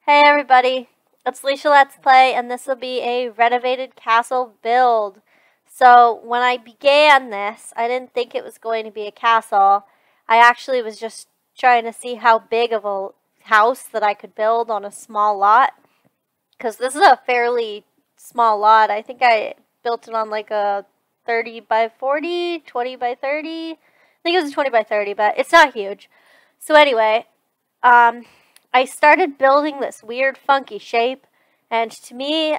Hey everybody, it's Leisha Let's Play, and this will be a Renovated Castle build. So, when I began this, I didn't think it was going to be a castle. I actually was just trying to see how big of a house that I could build on a small lot. Because this is a fairly small lot. I think I built it on like a 30 by 40, 20 by 30. I think it was a 20 by 30, but it's not huge. So anyway, I started building this weird funky shape, and to me,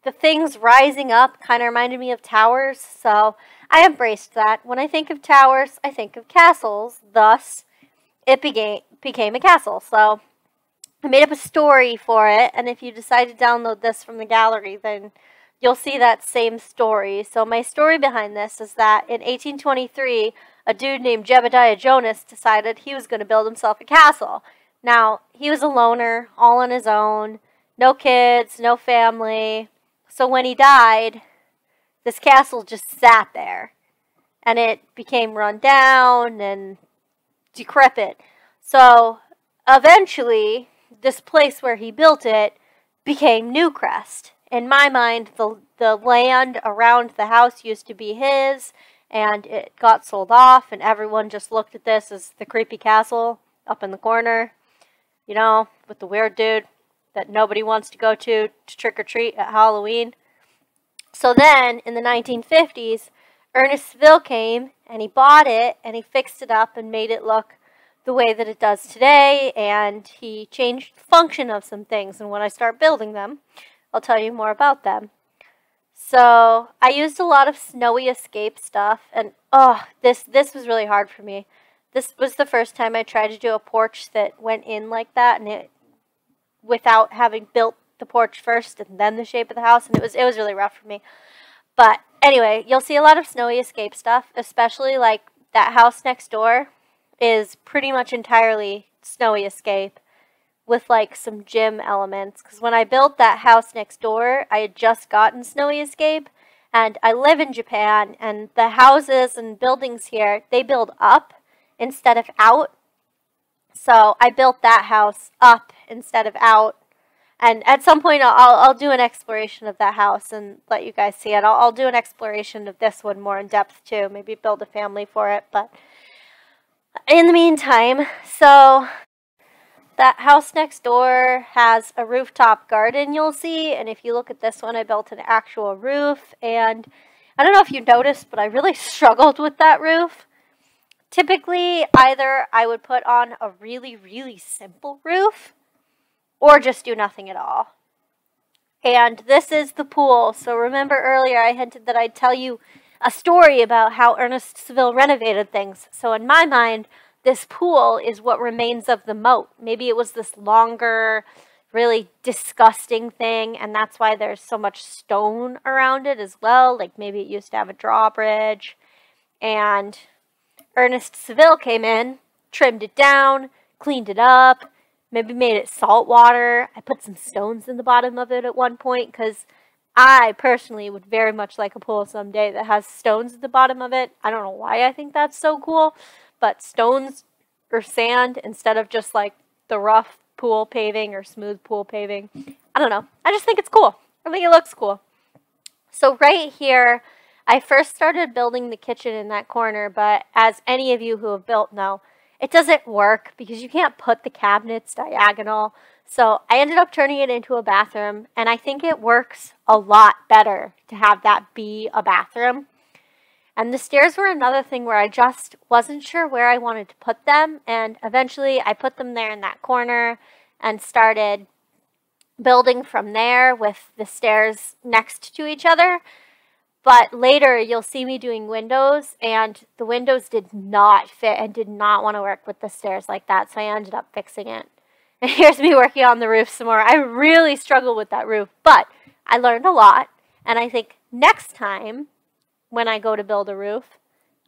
the things rising up kind of reminded me of towers, so I embraced that. When I think of towers, I think of castles, thus it became a castle. So I made up a story for it, and if you decide to download this from the gallery, then you'll see that same story. So my story behind this is that in 1823, a dude named Jebediah Jonas decided he was going to build himself a castle. Now, he was a loner, all on his own, no kids, no family. So when he died, this castle just sat there. And it became run down and decrepit. So eventually, this place where he built it became Newcrest. In my mind, the land around the house used to be his, and it got sold off, and everyone just looked at this as the creepy castle up in the corner. You know, with the weird dude that nobody wants to go to trick-or-treat at Halloween. So then, in the 1950s, Ernest Seville came, and he bought it, and he fixed it up and made it look the way that it does today, and he changed the function of some things, and when I start building them, I'll tell you more about them. So, I used a lot of snowy escape stuff, and this was really hard for me. This was the first time I tried to do a porch that went in like that, and it without having built the porch first and then the shape of the house, and it was really rough for me. But anyway, you'll see a lot of snowy escape stuff, especially like that house next door is pretty much entirely snowy escape with like some gym elements. Because when I built that house next door, I had just gotten snowy escape, and I live in Japan, and the houses and buildings here, they build up instead of out. So I built that house up instead of out. And at some point I'll do an exploration of that house and let you guys see it. I'll do an exploration of this one more in depth too. Maybe build a family for it. But in the meantime, so that house next door has a rooftop garden, you'll see. And if you look at this one, I built an actual roof. And I don't know if you noticed, but I really struggled with that roof. Typically, either I would put on a really, really simple roof or just do nothing at all. And this is the pool. So remember earlier I hinted that I'd tell you a story about how Ernest Seville renovated things. So in my mind, this pool is what remains of the moat. Maybe it was this longer, really disgusting thing, and that's why there's so much stone around it as well. Like maybe it used to have a drawbridge, and Ernest Seville came in, trimmed it down, cleaned it up, maybe made it salt water. I put some stones in the bottom of it at one point because I personally would very much like a pool someday that has stones at the bottom of it. I don't know why I think that's so cool, but stones or sand instead of just like the rough pool paving or smooth pool paving. I don't know. I just think it's cool. I think it looks cool. So right here, I first started building the kitchen in that corner, but as any of you who have built know, it doesn't work because you can't put the cabinets diagonal. So I ended up turning it into a bathroom, and I think it works a lot better to have that be a bathroom. And the stairs were another thing where I just wasn't sure where I wanted to put them, and eventually I put them there in that corner and started building from there with the stairs next to each other. But later, you'll see me doing windows, and the windows did not fit and did not want to work with the stairs like that, so I ended up fixing it. And here's me working on the roof some more. I really struggled with that roof, but I learned a lot, and I think next time when I go to build a roof,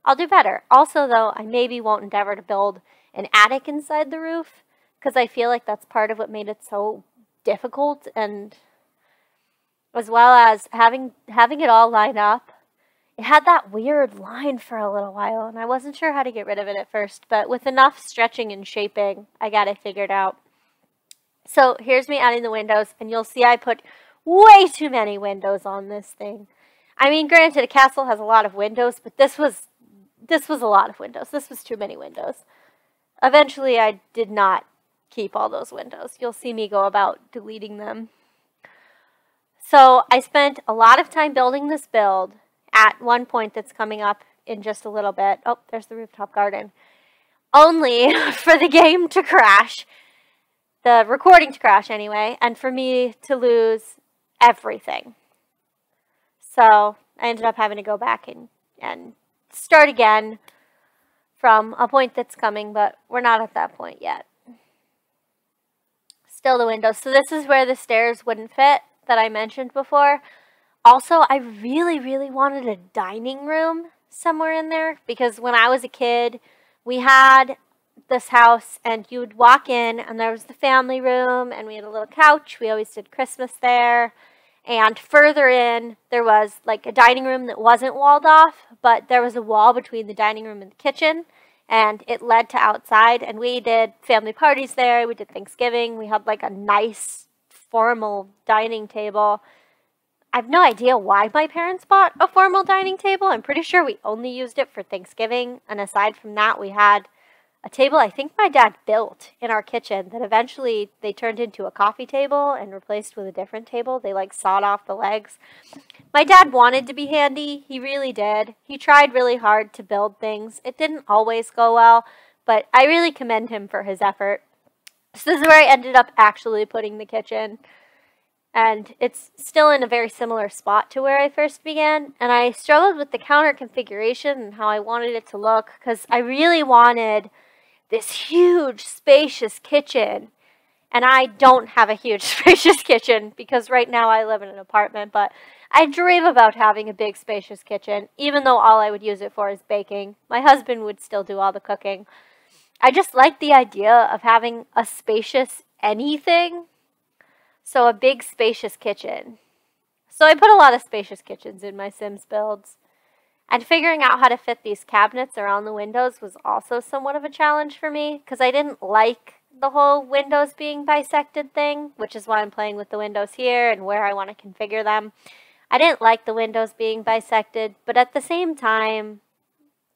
I'll do better. Also, though, I maybe won't endeavor to build an attic inside the roof, because I feel like that's part of what made it so difficult, and as well as having it all line up. It had that weird line for a little while, and I wasn't sure how to get rid of it at first, but with enough stretching and shaping, I got it figured out. So here's me adding the windows, and you'll see I put way too many windows on this thing. I mean, granted, a castle has a lot of windows, but this was a lot of windows. This was too many windows. Eventually, I did not keep all those windows. You'll see me go about deleting them. So I spent a lot of time building this build at one point that's coming up in just a little bit. Oh, there's the rooftop garden. Only for the game to crash, the recording to crash anyway, and for me to lose everything. So I ended up having to go back and start again from a point that's coming, but we're not at that point yet. Still the windows. So this is where the stairs wouldn't fit that I mentioned before. Also, I really, really wanted a dining room somewhere in there because when I was a kid, we had this house and you would walk in and there was the family room and we had a little couch. We always did Christmas there. And further in, there was like a dining room that wasn't walled off, but there was a wall between the dining room and the kitchen, and it led to outside, and we did family parties there. We did Thanksgiving. We had like a nice formal dining table. I have no idea why my parents bought a formal dining table. I'm pretty sure we only used it for Thanksgiving, and aside from that, we had a table I think my dad built in our kitchen that eventually they turned into a coffee table and replaced with a different table. They like sawed off the legs. My dad wanted to be handy. He really did. He tried really hard to build things. It didn't always go well, but I really commend him for his effort. So this is where I ended up actually putting the kitchen. And it's still in a very similar spot to where I first began. And I struggled with the counter configuration and how I wanted it to look because I really wanted this huge, spacious kitchen. And I don't have a huge, spacious kitchen because right now I live in an apartment, but I dream about having a big, spacious kitchen, even though all I would use it for is baking. My husband would still do all the cooking. I just like the idea of having a spacious anything. So a big, spacious kitchen. So I put a lot of spacious kitchens in my Sims builds. And figuring out how to fit these cabinets around the windows was also somewhat of a challenge for me because I didn't like the whole windows being bisected thing, which is why I'm playing with the windows here and where I want to configure them. I didn't like the windows being bisected, but at the same time,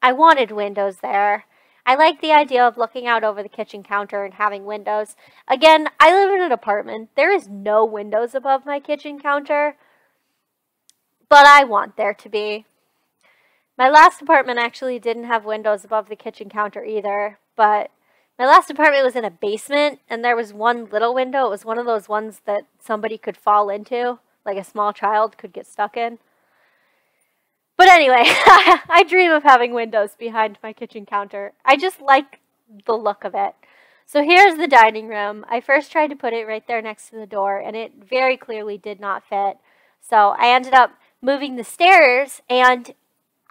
I wanted windows there. I like the idea of looking out over the kitchen counter and having windows. Again, I live in an apartment. There is no windows above my kitchen counter, but I want there to be. My last apartment actually didn't have windows above the kitchen counter either, but my last apartment was in a basement, and there was one little window. It was one of those ones that somebody could fall into, like a small child could get stuck in. But anyway, I dream of having windows behind my kitchen counter. I just like the look of it. So here's the dining room. I first tried to put it right there next to the door, and it very clearly did not fit. So I ended up moving the stairs, and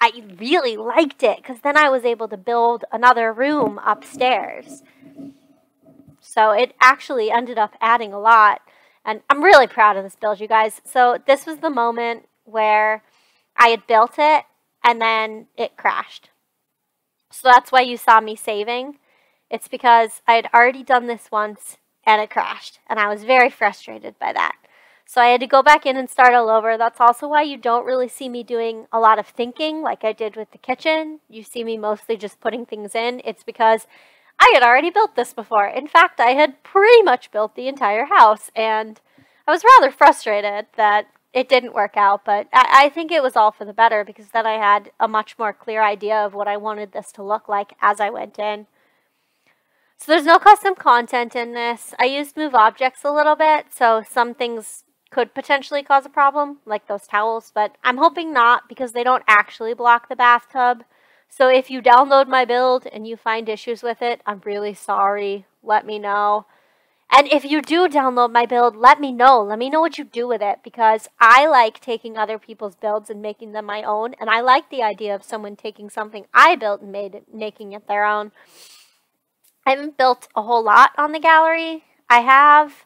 I really liked it because then I was able to build another room upstairs. So it actually ended up adding a lot. And I'm really proud of this build, you guys. So this was the moment where I had built it and then it crashed. So that's why you saw me saving. It's because I had already done this once and it crashed. And I was very frustrated by that. So I had to go back in and start all over. That's also why you don't really see me doing a lot of thinking like I did with the kitchen. You see me mostly just putting things in. It's because I had already built this before. In fact, I had pretty much built the entire house. And I was rather frustrated that it didn't work out. But I think it was all for the better because then I had a much more clear idea of what I wanted this to look like as I went in. So there's no custom content in this. I used move objects a little bit. So some things could potentially cause a problem, like those towels, but I'm hoping not because they don't actually block the bathtub. So if you download my build and you find issues with it, I'm really sorry. Let me know. And if you do download my build, let me know. Let me know what you do with it because I like taking other people's builds and making them my own, and I like the idea of someone taking something I built and making it their own. I haven't built a whole lot on the gallery. I have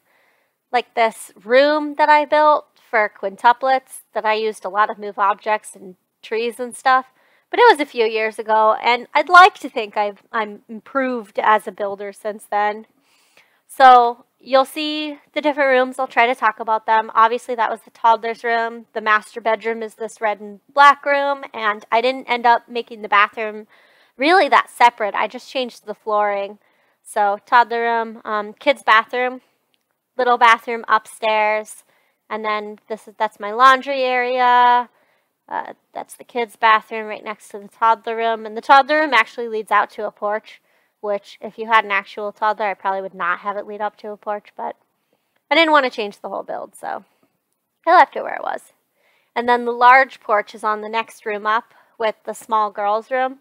like this room that I built for quintuplets that I used a lot of move objects and trees and stuff. But it was a few years ago, and I'd like to think I'm improved as a builder since then. So you'll see the different rooms. I'll try to talk about them. Obviously, that was the toddler's room. The master bedroom is this red and black room, and I didn't end up making the bathroom really that separate. I just changed the flooring. So, toddler room, kids' bathroom, little bathroom upstairs, and then that's my laundry area. That's the kids' bathroom right next to the toddler room, and the toddler room actually leads out to a porch, which if you had an actual toddler, I probably would not have it lead up to a porch, but I didn't want to change the whole build, so I left it where it was. And then the large porch is on the next room up with the small girls' room.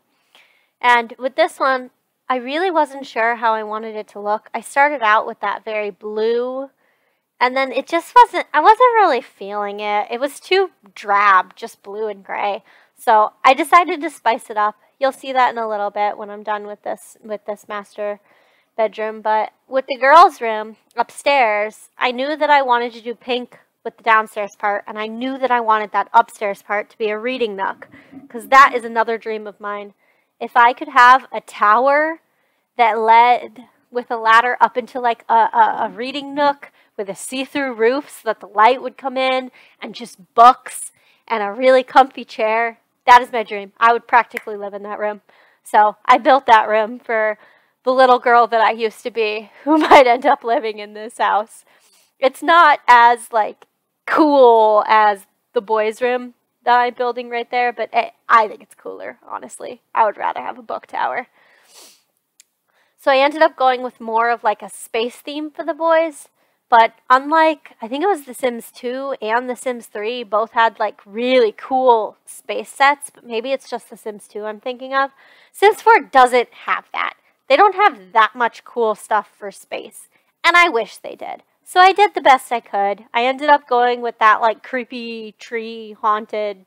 And with this one, I really wasn't sure how I wanted it to look. I started out with that very blue, and then it just I wasn't really feeling it. It was too drab, just blue and gray. So I decided to spice it up. You'll see that in a little bit when I'm done with this master bedroom. But with the girls' room upstairs, I knew that I wanted to do pink with the downstairs part, and I knew that I wanted that upstairs part to be a reading nook, because that is another dream of mine. If I could have a tower that led with a ladder up into like a reading nook with a see-through roof so that the light would come in, and just books and a really comfy chair, that is my dream. I would practically live in that room. So I built that room for the little girl that I used to be, who might end up living in this house. It's not as like cool as the boys' room that I'm building right there, but I think it's cooler, honestly. I would rather have a book tower. So I ended up going with more of like a space theme for the boys. But unlike, I think it was The Sims 2 and The Sims 3, both had like really cool space sets, but maybe it's just The Sims 2 I'm thinking of. Sims 4 doesn't have that. They don't have that much cool stuff for space, and I wish they did. So I did the best I could. I ended up going with that like creepy tree haunted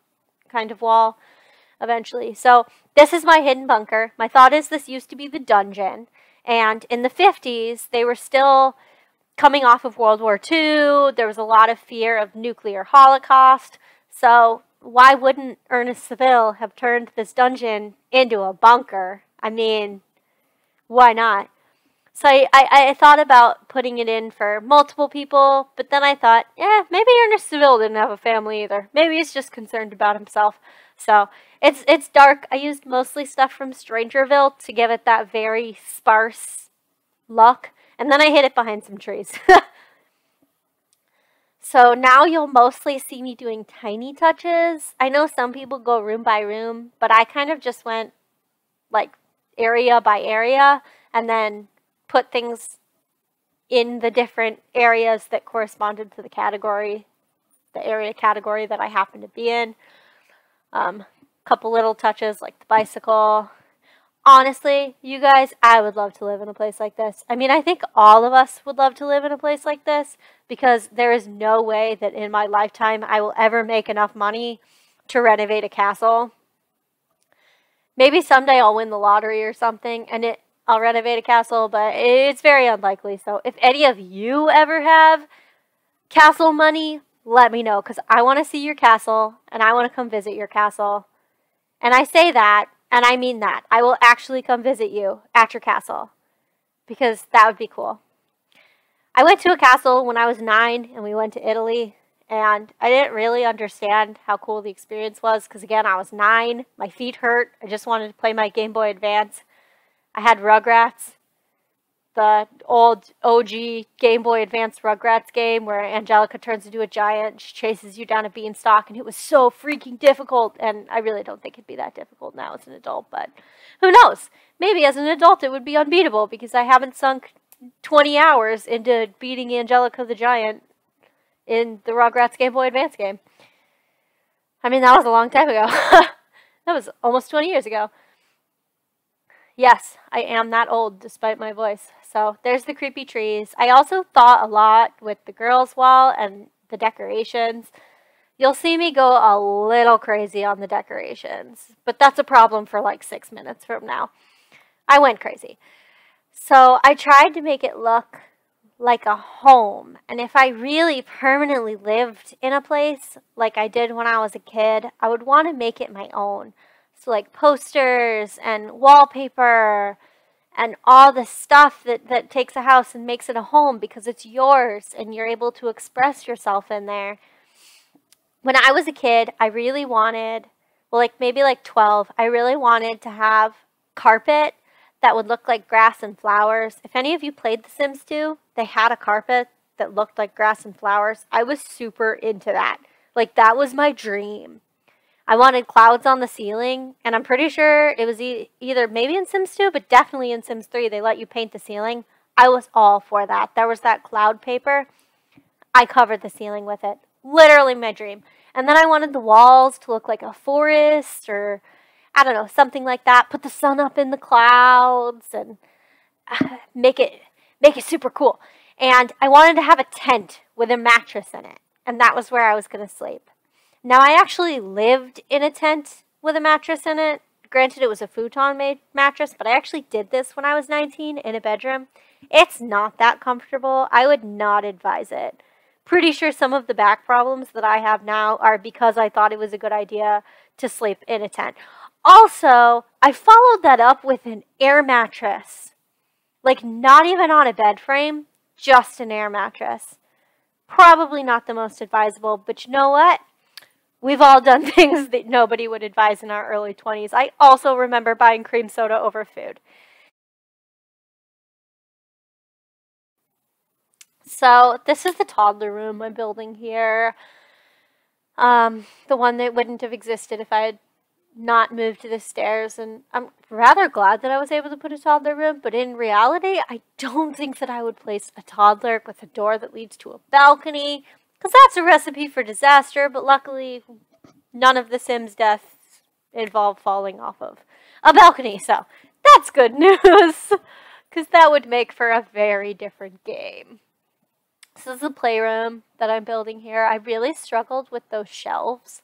kind of wall eventually. So this is my hidden bunker. My thought is this used to be the dungeon, and in the 50s, they were still coming off of World War II. There was a lot of fear of nuclear holocaust. So why wouldn't Ernest Seville have turned this dungeon into a bunker? I mean, why not? So I thought about putting it in for multiple people, but then I thought, yeah, maybe Ernest Seville didn't have a family either. Maybe he's just concerned about himself. So it's dark. I used mostly stuff from Strangerville to give it that very sparse look. And then I hid it behind some trees. So now you'll mostly see me doing tiny touches. I know some people go room by room, but I kind of just went like area by area and then put things in the different areas that corresponded to the category, the area category that I happen to be in. Couple little touches like the bicycle. Honestly, you guys, I would love to live in a place like this. I mean, I think all of us would love to live in a place like this, because there is no way that in my lifetime I will ever make enough money to renovate a castle. Maybe someday I'll win the lottery or something and I'll renovate a castle, but it's very unlikely. So if any of you ever have castle money, let me know, because I want to see your castle and I want to come visit your castle. And I say that, and I mean that. I will actually come visit you at your castle, because that would be cool. I went to a castle when I was 9, and we went to Italy, and I didn't really understand how cool the experience was, because again, I was 9, my feet hurt, I just wanted to play my Game Boy Advance. I had Rugrats, the old OG Game Boy Advance Rugrats game where Angelica turns into a giant, she chases you down a beanstalk, and it was so freaking difficult, and I really don't think it'd be that difficult now as an adult, but who knows? Maybe as an adult it would be unbeatable, because I haven't sunk 20 hours into beating Angelica the giant in the Rugrats Game Boy Advance game. I mean, that was a long time ago. That was almost 20 years ago. Yes, I am that old despite my voice. So there's the creepy trees. I also thought a lot with the girls' wall and the decorations. You'll see me go a little crazy on the decorations, but that's a problem for like 6 minutes from now. I went crazy. So I tried to make it look like a home. And if I really permanently lived in a place like I did when I was a kid, I would want to make it my own. So like posters and wallpaper and all the stuff that takes a house and makes it a home because it's yours and you're able to express yourself in there. When I was a kid, I really wanted, well, like maybe like 12, I really wanted to have carpet that would look like grass and flowers. If any of you played The Sims 2, they had a carpet that looked like grass and flowers. I was super into that. Like, that was my dream. I wanted clouds on the ceiling, and I'm pretty sure it was either maybe in Sims 2, but definitely in Sims 3, they let you paint the ceiling. I was all for that. There was that cloud paper. I covered the ceiling with it. Literally my dream. And then I wanted the walls to look like a forest or, I don't know, something like that. Put the sun up in the clouds and make it super cool. And I wanted to have a tent with a mattress in it. And that was where I was going to sleep. Now, I actually lived in a tent with a mattress in it. Granted, it was a futon-made mattress, but I actually did this when I was 19 in a bedroom. It's not that comfortable. I would not advise it. Pretty sure some of the back problems that I have now are because I thought it was a good idea to sleep in a tent. Also, I followed that up with an air mattress. Like, not even on a bed frame, just an air mattress. Probably not the most advisable, but you know what? We've all done things that nobody would advise in our early 20s. I also remember buying cream soda over food. So this is the toddler room I'm building here. The one that wouldn't have existed if I had not moved to the stairs. And I'm rather glad that I was able to put a toddler room, but in reality, I don't think that I would place a toddler with a door that leads to a balcony, because that's a recipe for disaster, but luckily none of the Sims deaths involve falling off of a balcony, so that's good news, because that would make for a very different game. This is the playroom that I'm building here. I really struggled with those shelves.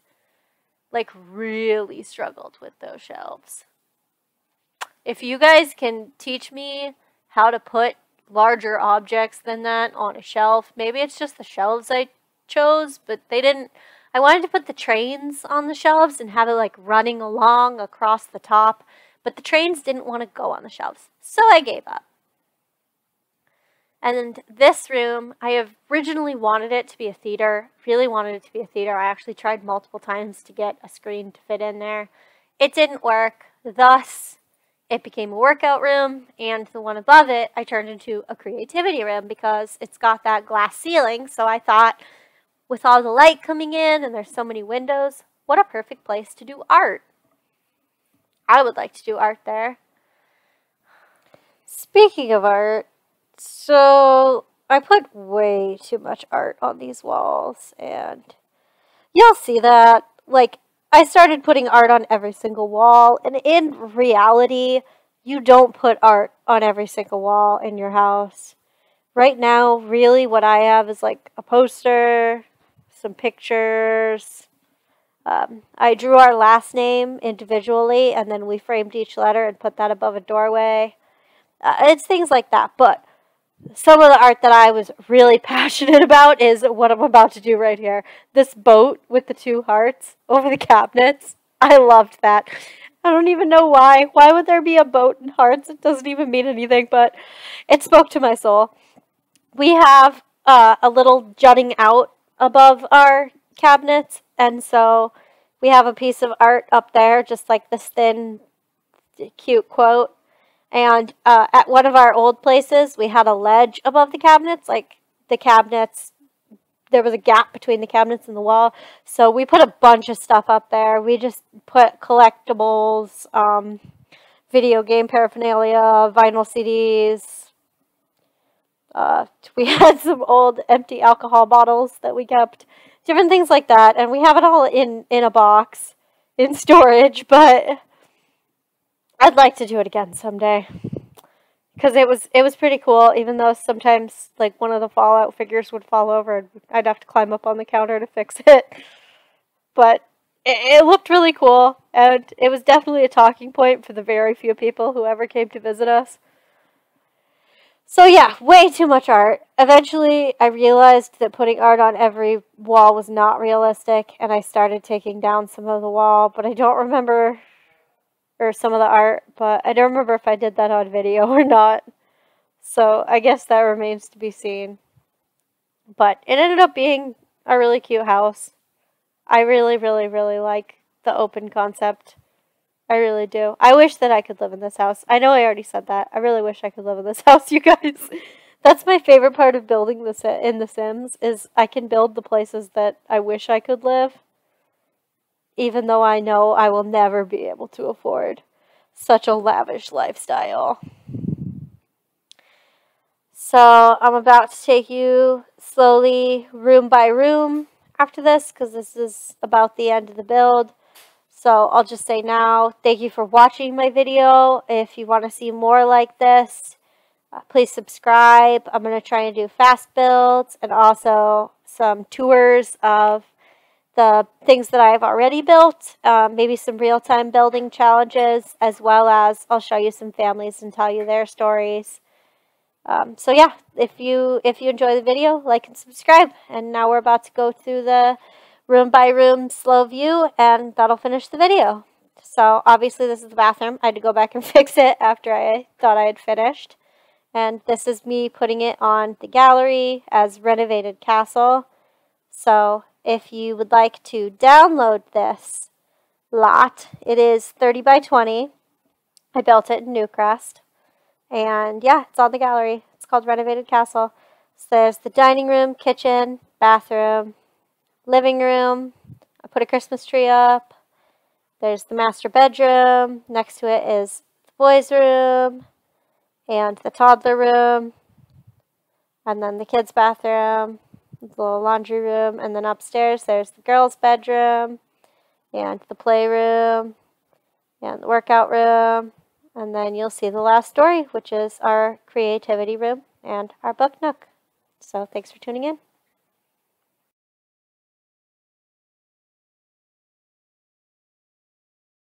Like, really struggled with those shelves. If you guys can teach me how to put larger objects than that on a shelf, maybe it's just the shelves I chose, but they didn't. I wanted to put the trains on the shelves and have it like running along across the top, but the trains didn't want to go on the shelves, so I gave up. And this room, I originally wanted it to be a theater, really wanted it to be a theater. I actually tried multiple times to get a screen to fit in there. It didn't work, thus it became a workout room, and the one above it I turned into a creativity room because it's got that glass ceiling, so I thought with all the light coming in and there's so many windows, what a perfect place to do art. I would like to do art there. Speaking of art, so I put way too much art on these walls, and you'll see that. Like, I started putting art on every single wall, and in reality, you don't put art on every single wall in your house. Right now, really what I have is like a poster, some pictures. I drew our last name individually, and then we framed each letter and put that above a doorway. It's things like that, but some of the art that I was really passionate about is what I'm about to do right here. This boat with the two hearts over the cabinets. I loved that. I don't even know why. Why would there be a boat and hearts? It doesn't even mean anything, but it spoke to my soul. We have a little jutting out above our cabinets, and so we have a piece of art up there, just like this thin, cute quote. And at one of our old places, we had a ledge above the cabinets. Like, the cabinets, there was a gap between the cabinets and the wall. So we put a bunch of stuff up there. We just put collectibles, video game paraphernalia, vinyl CDs. We had some old empty alcohol bottles that we kept. Different things like that. And we have it all in a box, in storage, but I'd like to do it again someday, because it was pretty cool, even though sometimes, like, one of the Fallout figures would fall over and I'd have to climb up on the counter to fix it. But it looked really cool, and it was definitely a talking point for the very few people who ever came to visit us. So yeah, way too much art. Eventually, I realized that putting art on every wall was not realistic, and I started taking down some of the wall, but I don't remember or some of the art, but I don't remember if I did that on video or not. So I guess that remains to be seen. But it ended up being a really cute house. I really, really, really like the open concept. I really do. I wish that I could live in this house. I know I already said that. I really wish I could live in this house, you guys. That's my favorite part of building in The Sims, is I can build the places that I wish I could live, even though I know I will never be able to afford such a lavish lifestyle. So I'm about to take you slowly room by room after this, because this is about the end of the build. So I'll just say now, thank you for watching my video. If you want to see more like this, please subscribe. I'm going to try and do fast builds and also some tours of the things that I've already built, maybe some real-time building challenges, as well as I'll show you some families and tell you their stories. So yeah, if you enjoy the video, like and subscribe. And now we're about to go through the room by room slow view, and that'll finish the video. So obviously this is the bathroom. I had to go back and fix it after I thought I had finished. And this is me putting it on the gallery as Renovated Castle. So if you would like to download this lot, it is 30 by 20. I built it in Newcrest. And yeah, it's on the gallery. It's called Renovated Castle. So there's the dining room, kitchen, bathroom, living room. I put a Christmas tree up. There's the master bedroom. Next to it is the boys' room and the toddler room. And then the kids' bathroom, the little laundry room. And then upstairs there's the girls' bedroom and the playroom and the workout room. And then you'll see the last story, which is our creativity room and our book nook. So thanks for tuning in.